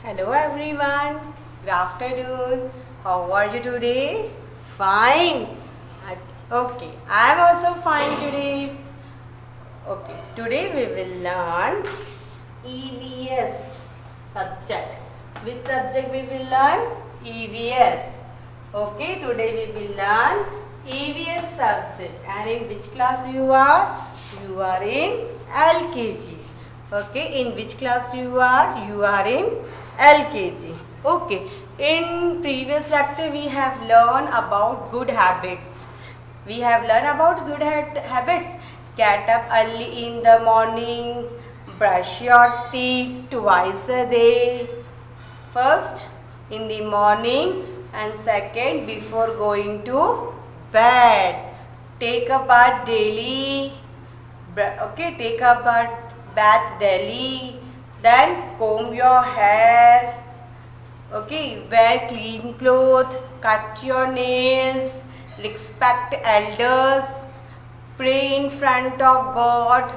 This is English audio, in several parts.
Hello everyone, good afternoon. How are you today? Fine. Okay, I am also fine today. Okay, today we will learn EVS subject. Which subject we will learn? EVS. Okay, today we will learn EVS subject. And in which class you are? You are in LKG. Okay, in which class you are? You are in LKG. Okay, in previous lecture we have learned about good habits. We have learned about good habits. Get up early in the morning, brush your teeth twice a day. First in the morning and second before going to bed. Take a bath daily. Okay, take a bath daily. Then comb your hair. Okay, wear clean clothes, cut your nails, respect elders, pray in front of God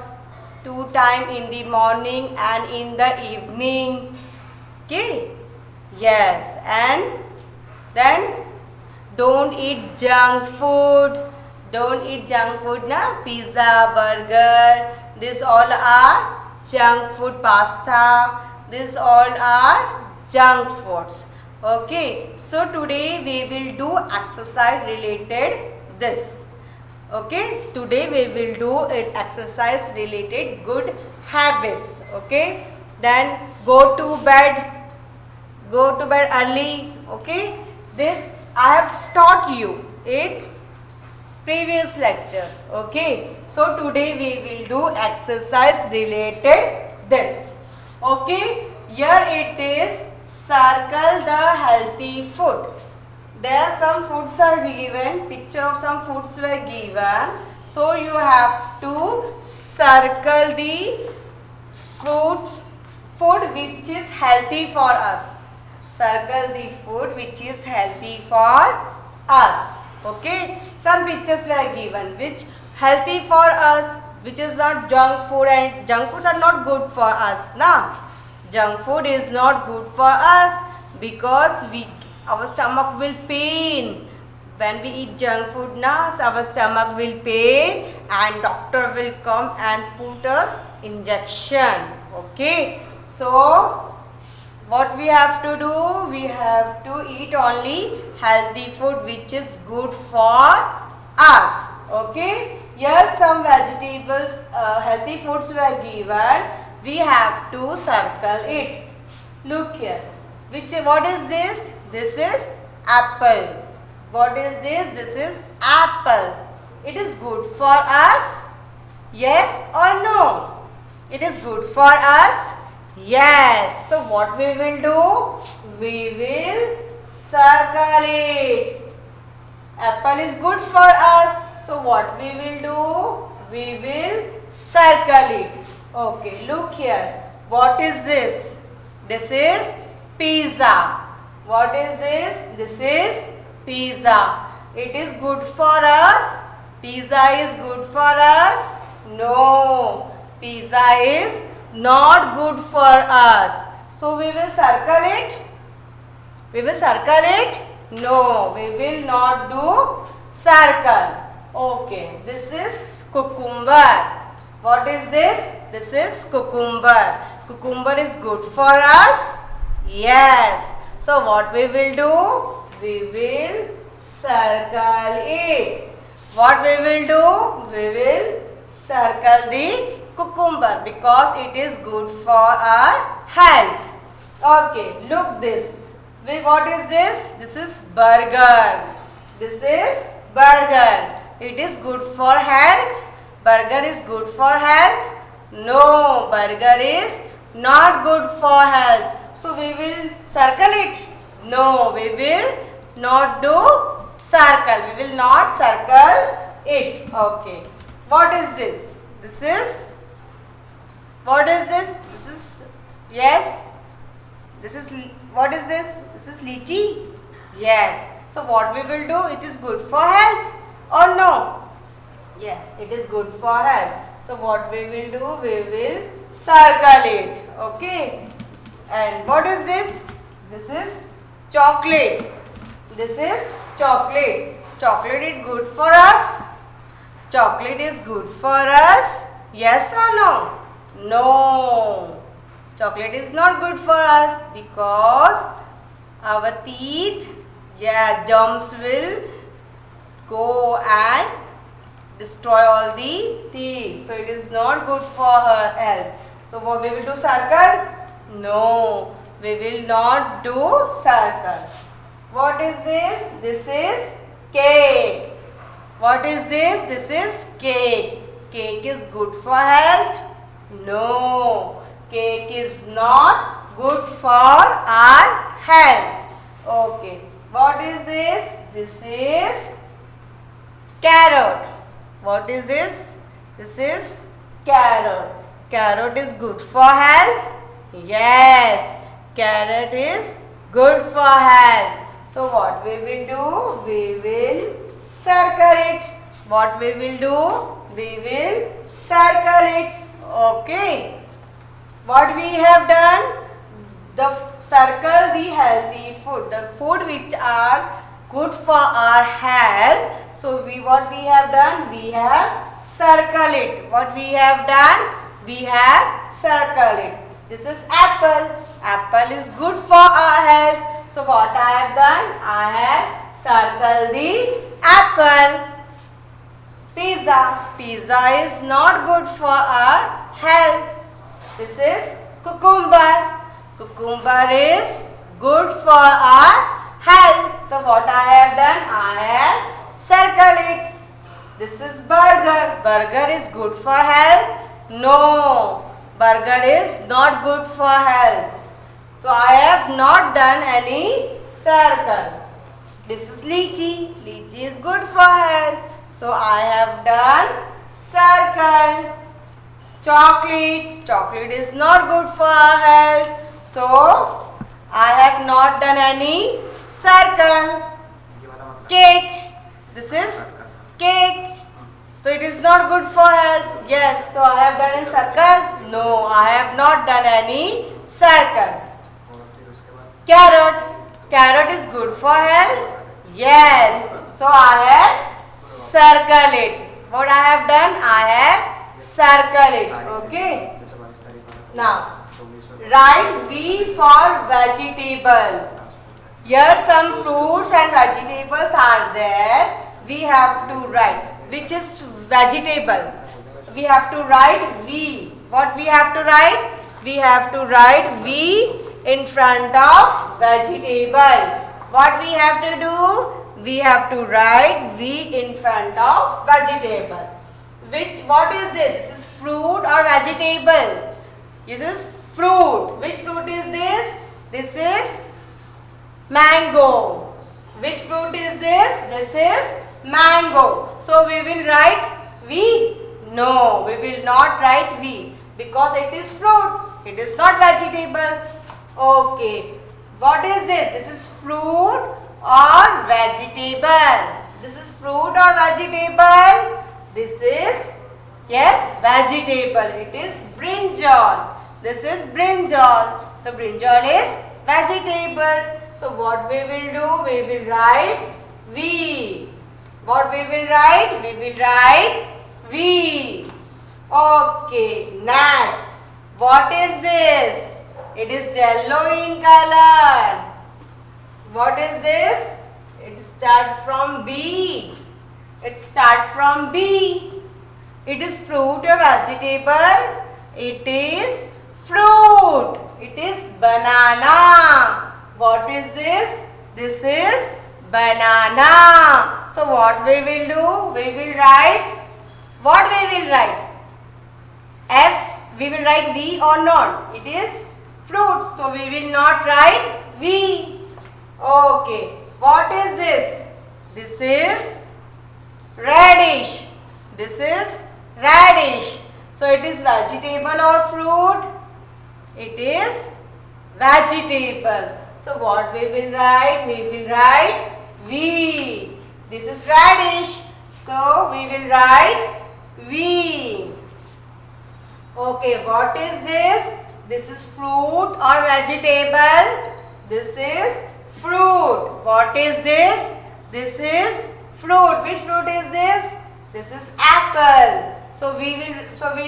2 times in the morning and in the evening. Okay, yes, and then don't eat junk food. Don't eat junk food, na? Pizza, burger, these all are junk food, pasta, these all are junk foods. Okay, so today we will do exercise related this. Okay, today we will do it exercise related good habits. Okay, then go to bed early. Okay, this I have taught you in previous lectures. Okay, so today we will do exercise related this. Okay, here it is, circle the healthy food. There are some foods are given, picture of some foods were given, so you have to circle the food which is healthy for us. Circle the food which is healthy for us. Okay, some pictures were given which healthy for us, which is not junk food, and junk foods are not good for us. Now, junk food is not good for us because our stomach will pain. When we eat junk food, now our stomach will pain and doctor will come and put us injection. Okay, so what we have to do? We have to eat only healthy food which is good for us. Okay, here some vegetables, healthy foods were given. We have to circle it. Look here. What is this? This is apple. What is this? This is apple. It is good for us? Yes or no? It is good for us? Yes. So what we will do? We will circle it. Apple is good for us. So what we will do? We will circle it. Okay, look here. What is this? This is pizza. What is this? This is pizza. It is good for us. Pizza is good for us. No. Pizza is not good for us. So we will circle it. We will circle it. No, we will not do circle. Okay, this is cucumber. What is this? This is cucumber. Cucumber is good for us? Yes. So what we will do? We will circle it. What we will do? We will circle the cucumber because it is good for our health. Okay, look this. What is this? This is burger. This is burger. It is good for health. Burger is good for health. No, burger is not good for health. So we will circle it. No, we will not do circle. We will not circle it. Okay. What is this? This is, what is this? This is, yes. This is, what is this? This is lychee. Yes. So what we will do? It is good for health or no? Yes, it is good for health. So what we will do? We will circle it. Okay. And what is this? This is chocolate. This is chocolate. Chocolate is good for us. Chocolate is good for us. Yes or no? No. Chocolate is not good for us because our teeth, germs will go and destroy all the teeth. So it is not good for her health. So what we will do, circle? No, we will not do circle. What is this? This is cake. What is this? This is cake. Cake is good for health? No, cake is not good for our health. Okay, what is this? This is carrot. What is this? This is carrot. Carrot is good for health? Yes, carrot is good for health. So what we will do? We will circle it. What we will do? We will circle it. Okay. What we have done? The circle the healthy food. The food which are good for our health. So what we have done? We have circle it. What we have done? We have circle it. This is apple. Apple is good for our health. So what I have done? I have circled the apple. Pizza. Pizza is not good for our health. This is cucumber. Cucumber is good for our health. So what I have done? I have circled it. This is burger. Burger is good for health? No. Burger is not good for health. So I have not done any circle. This is lychee. Lychee is good for health. So I have done circle. Chocolate. Chocolate is not good for our health. So I have not done any circle. Cake. This is cake. So it is not good for health. Yes. So I have done a circle. No, I have not done any circle. Carrot. Carrot is good for health. Yes. So I have circle it. What I have done? I have circle it. Okay. Now write V for vegetable. Here some fruits and vegetables are there. We have to write which is vegetable. We have to write V. What we have to write? We have to write V in front of vegetable. What we have to do? We have to write V in front of vegetable. What is this? This is fruit or vegetable? This is fruit. Which fruit is this? This is mango. Which fruit is this? This is mango. So we will write V? No, we will not write V because it is fruit. It is not vegetable. Okay. What is this? This is fruit or vegetable? This is fruit or vegetable? This is, yes, vegetable. It is brinjal. This is brinjal. So brinjal is vegetable. So what we will do? We will write V. What we will write? We will write V. Okay, next. What is this? It is yellow in color. What is this? It starts from B. It starts from B. It is fruit or vegetable? It is fruit. It is banana. What is this? This is banana. So what we will do? We will write, what we will write? F, we will write V or not? It is fruit. So we will not write V. Okay. What is this? This is radish. This is radish. So it is vegetable or fruit? It is vegetable. So what we will write? We will write V. This is radish. So we will write V. Okay, what is this? This is fruit or vegetable? This is fruit. What is this? This is fruit. Which fruit is this? This is apple. So we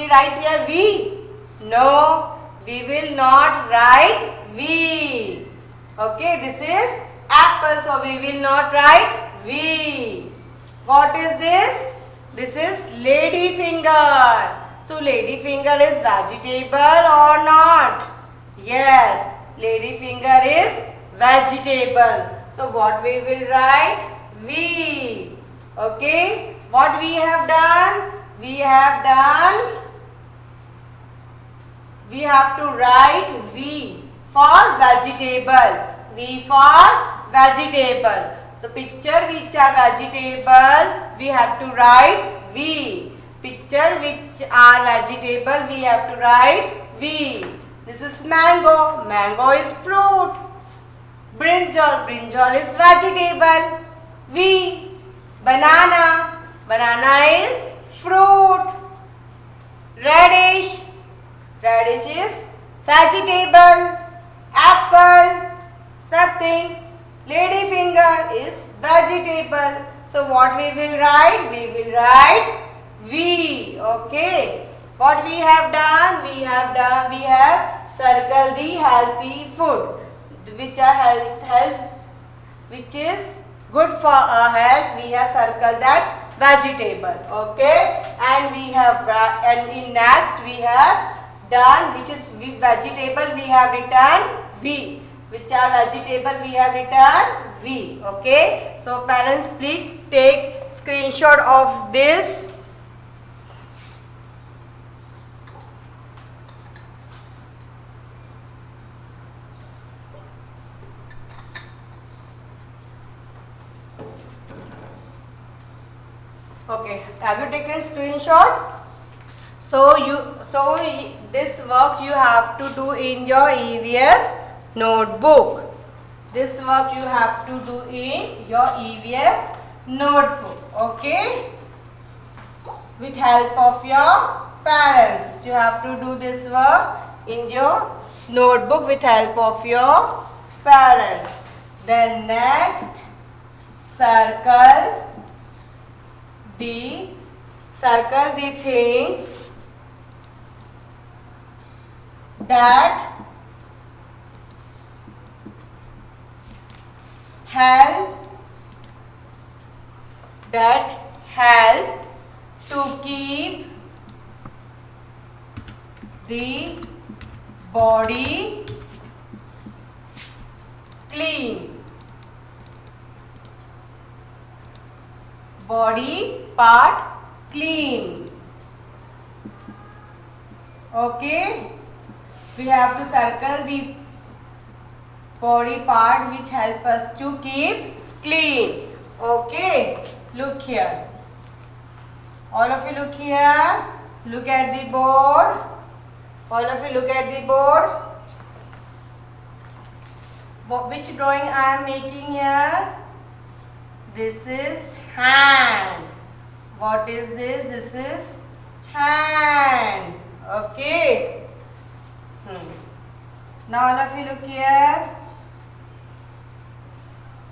write here V? No, we will not write V. Okay, this is apple, so we will not write V. What is this? This is lady finger. So lady finger is vegetable or not? Yes, lady finger is vegetable. So what we will write? V. Okay, what we have done? We have to write V for vegetable. V for vegetable. The picture which are vegetable, we have to write V. Picture which are vegetable, we have to write V. This is mango. Mango is fruit. Brinjal. Brinjal is vegetable. V. Banana. Banana is fruit. Radish. Radish is vegetable. Apple. Something. Lady finger is vegetable. So what we will write? We will write V. Okay. What we have done? We have circled the healthy food, which are which is good for our health. We have circled that vegetable. Okay. And we have in next we have done which is vegetable. We have written V. Which are vegetable, we have written V. Okay. So parents, please take screenshot of this. Okay. Have you taken screenshot? So this work you have to do in your EVS notebook. This work you have to do in your EVS notebook. Okay. With help of your parents. You have to do this work in your notebook with help of your parents. Then next, circle the things that help to keep the body clean. Body part clean. Okay. We have to circle the body part which help us to keep clean. Okay. Look here. All of you look here. Look at the board. All of you look at the board. Which drawing I am making here? This is hand. What is this? This is hand. Okay. Now all of you look here.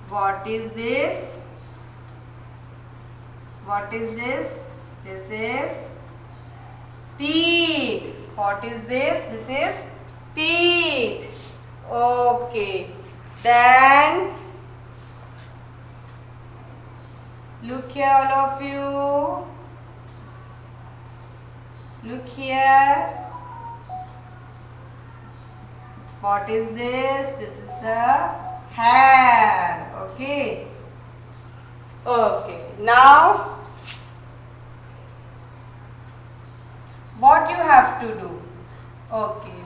What is this? What is this? This is teeth. What is this? This is teeth. Okay. Then look here, all of you. Look here. What is this? This is a hair. Okay. Okay. Now, what you have to do? Okay.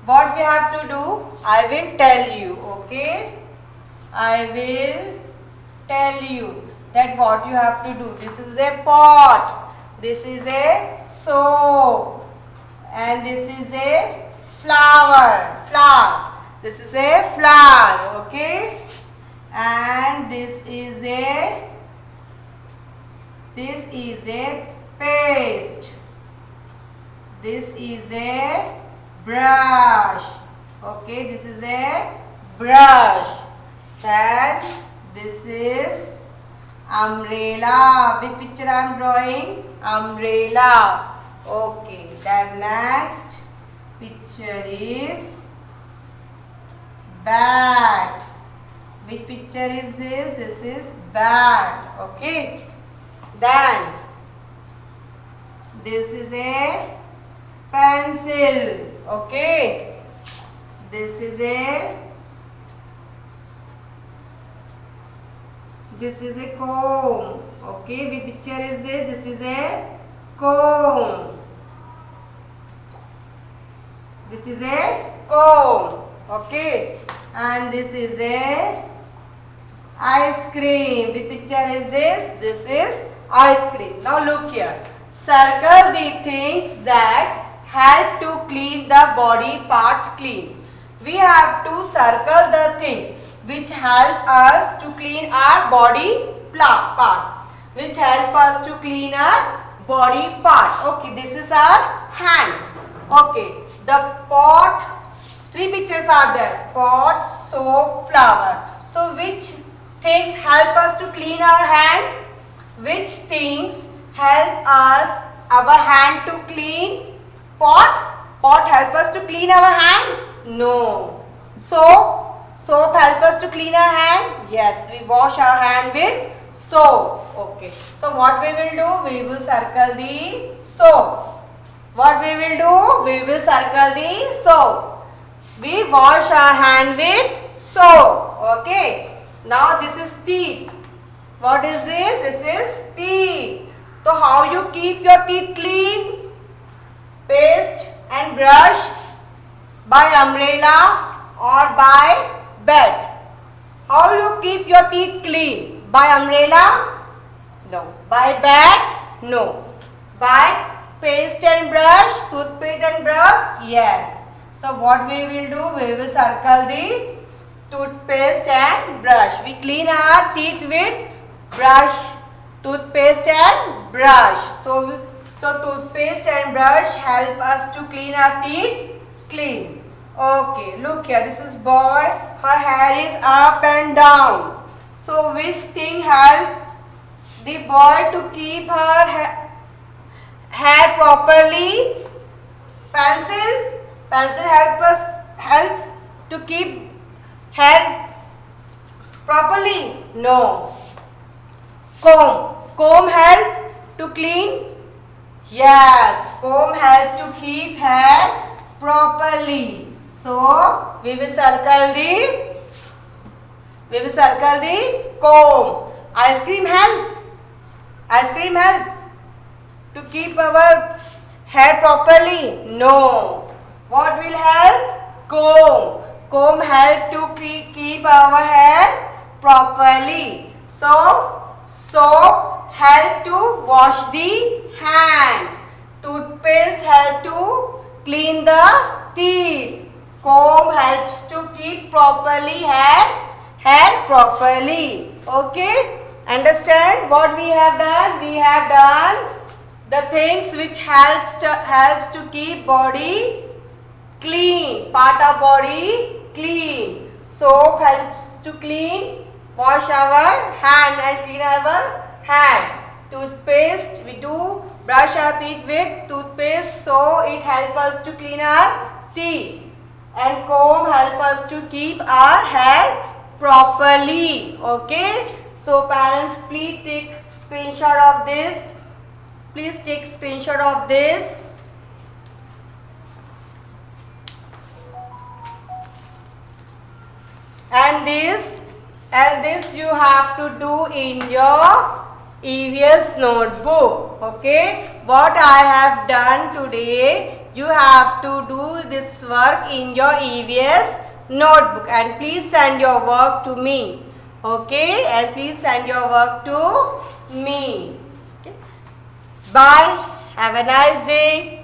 What we have to do? I will tell you. Okay. I will tell you that what you have to do. This is a pot. This is a soap. And this is a flower. This is a flower. Okay. And this is a paste. This is a brush. Okay, this is a brush. Then this is umbrella. Which picture I am drawing? Umbrella. Okay, then next picture is bat. Which picture is this? This is bat. Okay. Then this is a pencil. Okay. This is a comb. Okay. Which picture is this? This is a comb. This is a comb. Okay. And this is a ice cream. Which picture is this? This is ice cream. Now look here. Circle the things that help to clean the body parts clean. We have to circle the thing which help us to clean our body parts. Which help us to clean our body part. Okay, this is our hand. Okay, the pot. 3 pictures are there. Pot, soap, flower. So which things help us to clean our hand? Which things help us our hand to clean? Pot? Pot help us to clean our hand? No. Soap? Soap help us to clean our hand? Yes, we wash our hand with soap. Okay. So what we will do? We will circle the soap. What we will do? We will circle the soap. We wash our hand with soap. Okay. Now this is teeth. What is this? This is teeth. So how you keep your teeth clean? Paste and brush, by umbrella or by bed. How you keep your teeth clean? By umbrella? No. By bed? No. By paste and brush, toothpaste and brush? Yes. So what we will do? We will circle the toothpaste and brush. We clean our teeth with brush, toothpaste and brush. So toothpaste and brush help us to clean our teeth clean. Okay, look here. This is boy. Her hair is up and down. So which thing help the boy to keep her hair properly? Pencil. Pencil help to keep hair properly? No. Comb. Comb help to clean? Yes. Comb help to keep hair properly. So we will circle the comb. Ice cream help? Ice cream help to keep our hair properly? No. What will help? Comb. Comb help to keep our hair properly. So soap help to wash the hand. Toothpaste help to clean the teeth. Comb helps to keep properly hair properly. Okay? Understand what we have done? We have done the things which helps to keep body clean, part of body clean. Soap helps to wash our hand and clean our hand. Toothpaste, we do brush our teeth with toothpaste, so it helps us to clean our teeth. And comb help us to keep our hair properly. Okay? So parents, please take screenshot of this. Please take screenshot of this. And this you have to do in your EVS notebook. Okay, what I have done today, you have to do this work in your EVS notebook, and please send your work to me. Okay, and please send your work to me. Okay. Bye. Have a nice day.